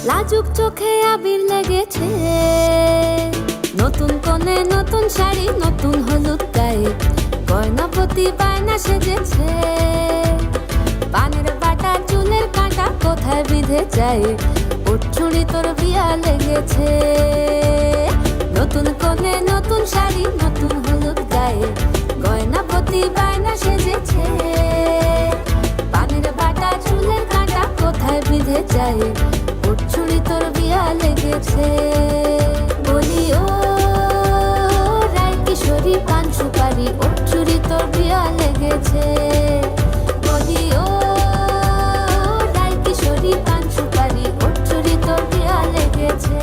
লাজুক চোখে আবির লেগেছে, নতুন কোণে নতুন শাড়ি নতুন হলুদ গায়ে, গয়নাপতি বায়না সেজেছে। পানের বাটা চুলের কাঁটা কোথায় বিঁধে যায়, ওর চুড়ি তোর বিয়া লেগেছে। নতুন কোণে নতুন শাড়ি নতুন হলুদ গায়ে, গয়নাপতি বায়না সেজেছে। পানের বাটা চুলের কাঁটা কোথায় বিঁধে যায়, ওর চুড়ি তোর বিয়া লেগেছে। বলি ও রায় কিশোরী পান সুপারি, ওর চুড়ি তোর বিয়া লেগেছে। বলি ও রায় কিশোরী পান সুপারি, ওর চুড়ি তোর বিয়া লেগেছে।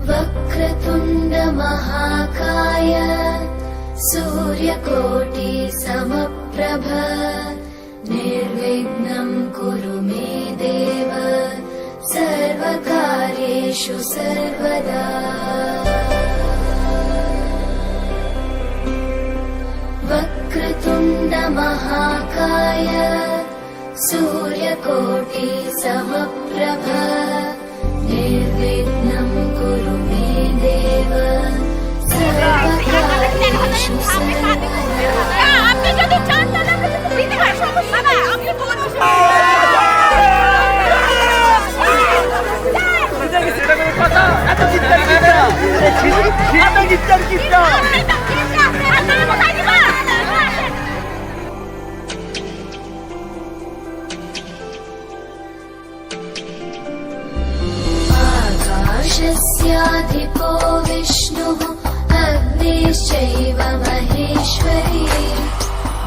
वक्रतुण्ड महाकाय सूर्यकोटि समप्रभ निर्विघ्नं कुरु मे देव सर्वकार्येषु सर्वदा। वक्रतुण्ड महाकाय सूर्यकोटि समप्रभ निर्विघ्नं कुरु मे देव सर्वकार्येषु सर्वदा। আপনি যদি চান তাহলে আপনি দিতে হয়, সমস্যা নাই, আপনি বলুন। आकाशस्याधिपो विष्णुः अग्निश्चैव महेश्वरी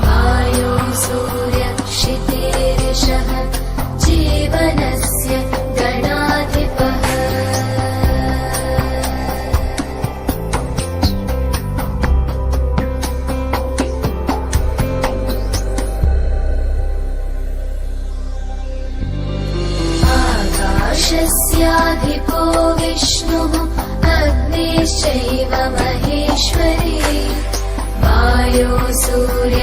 वायो सूर्यक्षितेरिषः जीवनस्य गणाधिपः। आकाशस्याधिपो विष्णुः अग्निश्चैव महेश्वरी वायो सूर्य